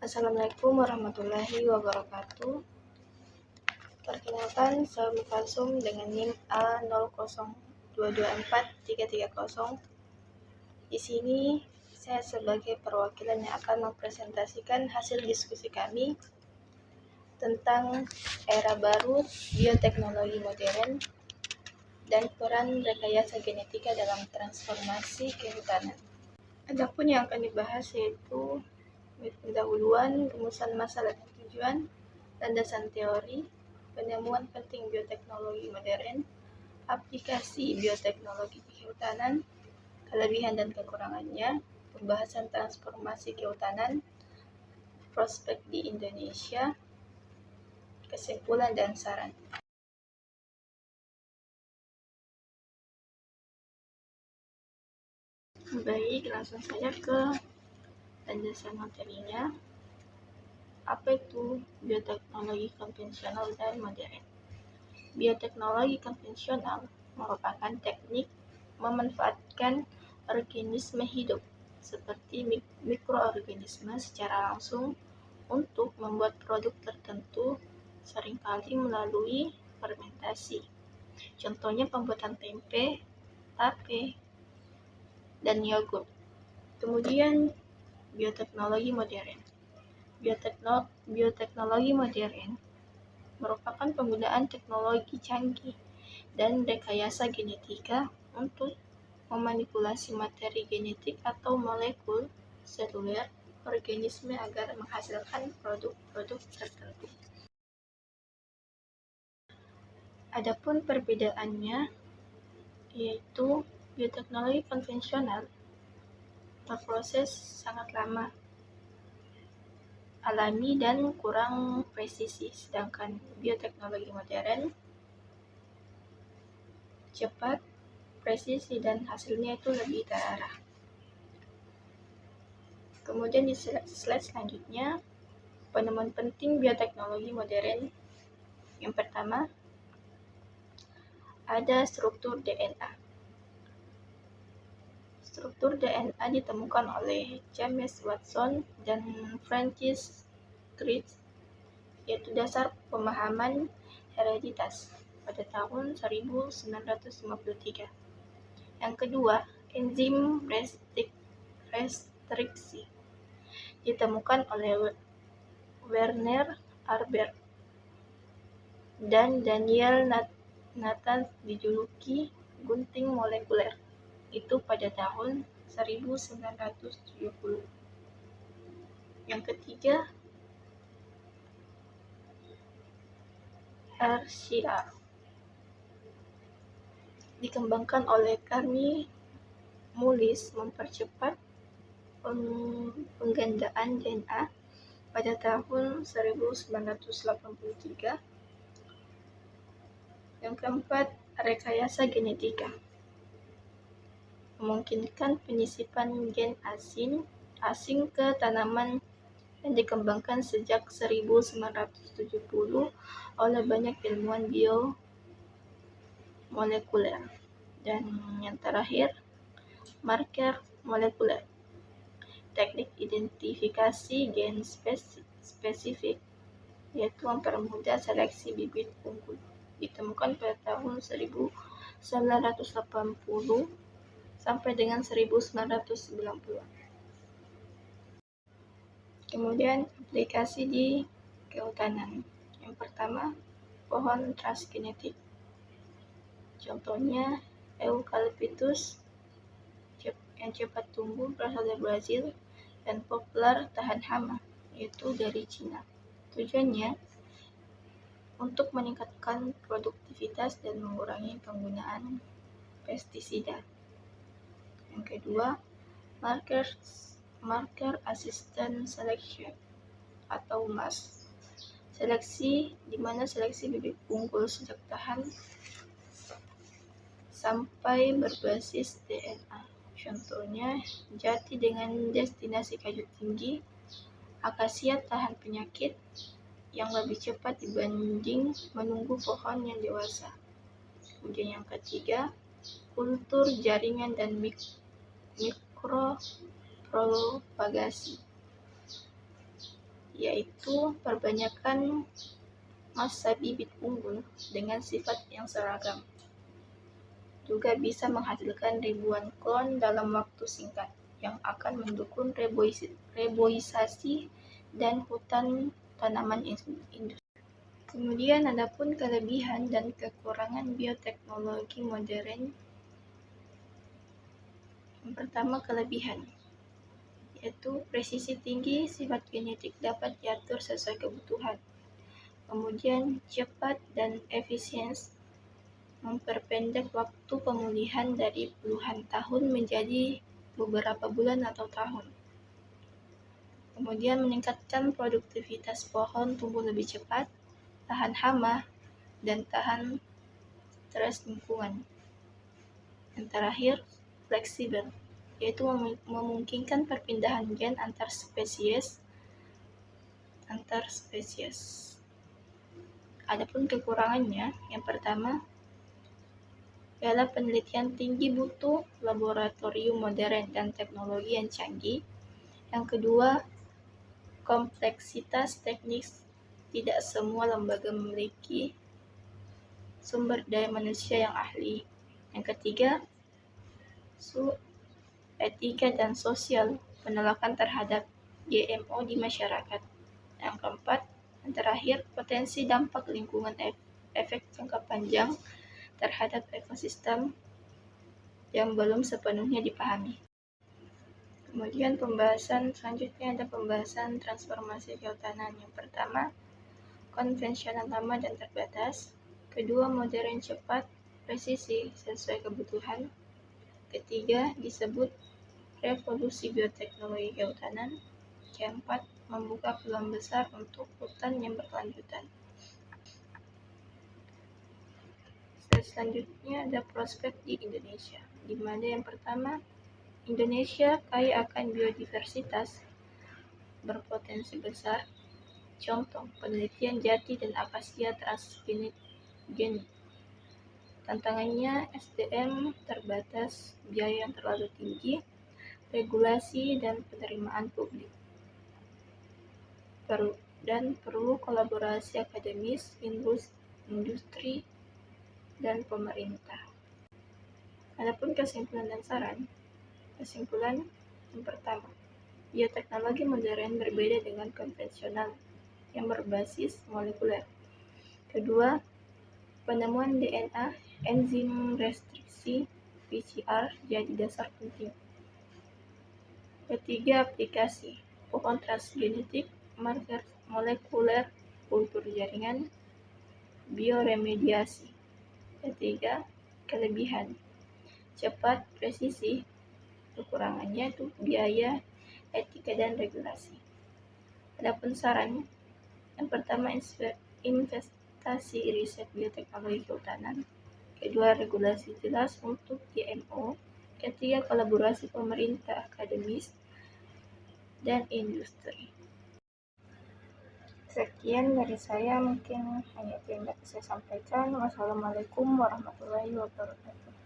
Assalamualaikum warahmatullahi wabarakatuh. Perkenalkan, saya Mukalsum dengan NIM A002243330. Di sini saya sebagai perwakilan yang akan mempresentasikan hasil diskusi kami tentang era baru bioteknologi modern dan peran rekayasa genetika dalam transformasi kehutanan. Adapun yang akan dibahas yaitu pendahuluan, rumusan masalah dan tujuan, landasan teori, penemuan penting bioteknologi modern, aplikasi bioteknologi di kehutanan, kelebihan dan kekurangannya, pembahasan transformasi kehutanan, prospek di Indonesia, kesimpulan dan saran. Baik, langsung saja ke landasan materinya. Apa itu bioteknologi konvensional dan modern? Bioteknologi konvensional merupakan teknik memanfaatkan organisme hidup seperti mikroorganisme secara langsung untuk membuat produk tertentu, seringkali melalui fermentasi. Contohnya pembuatan tempe, tape, dan yogurt. Kemudian bioteknologi modern. Bioteknologi modern merupakan penggunaan teknologi canggih dan rekayasa genetika untuk memanipulasi materi genetik atau molekul seluler organisme agar menghasilkan produk-produk tertentu. Adapun perbedaannya yaitu bioteknologi konvensional berproses sangat lama, alami dan kurang presisi, sedangkan bioteknologi modern cepat, presisi, dan hasilnya itu lebih terarah. Kemudian di slide selanjutnya, penemuan penting bioteknologi modern. Yang pertama, ada struktur DNA. Struktur DNA ditemukan oleh James Watson dan Francis Crick, yaitu dasar pemahaman hereditas pada tahun 1953. Yang kedua, enzim restriksi ditemukan oleh Werner Arbert dan Daniel Nathan dijuluki gunting molekuler, itu pada tahun 1970. Yang ketiga, RCR dikembangkan oleh Carmi Mullis mempercepat penggandaan DNA pada tahun 1983. Yang keempat, rekayasa genetika memungkinkan penyisipan gen asing ke tanaman yang dikembangkan sejak 1970 oleh banyak ilmuwan biomolekuler. Dan yang terakhir, marker molekuler, teknik identifikasi gen spesifik, yaitu mempermudah seleksi bibit unggul, ditemukan pada tahun 1980 sampai dengan 1990. Kemudian aplikasi di kehutanan. Yang pertama, pohon transgenetik. Contohnya eucalyptus yang cepat tumbuh berasal dari Brazil dan populer tahan hama, yaitu dari Cina. Tujuannya untuk meningkatkan produktivitas dan mengurangi penggunaan pestisida. Yang kedua, marker assisted selection atau MAS. Seleksi di mana seleksi bibit unggul sejak tahan sampai berbasis DNA. Contohnya jati dengan destinasi kayu tinggi, akasia tahan penyakit yang lebih cepat dibanding menunggu pohon yang dewasa. Kemudian yang ketiga, kultur jaringan dan mikropropagasi. yaitu perbanyakan massa bibit unggul dengan sifat yang seragam. Juga bisa menghasilkan ribuan klon dalam waktu singkat yang akan mendukung reboisasi dan hutan tanaman industri. Kemudian adapun kelebihan dan kekurangan bioteknologi modern. Yang pertama, kelebihan, yaitu presisi tinggi, sifat genetik dapat diatur sesuai kebutuhan. Kemudian cepat dan efisien, memperpendek waktu pemulihan dari puluhan tahun menjadi beberapa bulan atau tahun. Kemudian meningkatkan produktivitas pohon tumbuh lebih cepat, tahan hama, dan tahan stres lingkungan. Yang terakhir, fleksibel, yaitu memungkinkan perpindahan gen antar spesies. Adapun kekurangannya, yang pertama ialah penelitian tinggi butuh laboratorium modern dan teknologi yang canggih. Yang kedua, kompleksitas teknis, tidak semua lembaga memiliki sumber daya manusia yang ahli. Yang ketiga, etika dan sosial, penolakan terhadap GMO di masyarakat. Yang keempat, yang terakhir, potensi dampak lingkungan efek jangka panjang terhadap ekosistem yang belum sepenuhnya dipahami. Kemudian pembahasan selanjutnya ada pembahasan transformasi kehutanan. Yang pertama, konvensional lama dan terbatas. Kedua, modern cepat, presisi sesuai kebutuhan. Ketiga, disebut revolusi bioteknologi kehutanan. Keempat, membuka peluang besar untuk hutan yang berkelanjutan. Selanjutnya ada prospek di Indonesia, di mana yang pertama, Indonesia kaya akan biodiversitas, berpotensi besar. Contoh, penelitian jati dan akasia transgenik. Tantangannya SDM terbatas, biaya yang terlalu tinggi, regulasi dan penerimaan publik. Dan perlu kolaborasi akademis, industri, dan pemerintah. Adapun kesimpulan dan saran. Kesimpulan yang pertama, bioteknologi modern berbeda dengan konvensional yang berbasis molekuler. Kedua, penemuan DNA, enzim restriksi, PCR jadi dasar penting. Ketiga, aplikasi pohon transgenetik, marker molekuler, kultur jaringan, bioremediasi. Ketiga, kelebihan, cepat, presisi. Kekurangannya itu biaya, etika, dan regulasi. Adapun saran, yang pertama, investasi riset bioteknologi kehutanan. Kedua, regulasi jelas untuk GMO. Ketiga, kolaborasi pemerintah, akademis, dan industri. Sekian dari saya, mungkin hanya itu yang dapat saya sampaikan. Wassalamualaikum warahmatullahi wabarakatuh.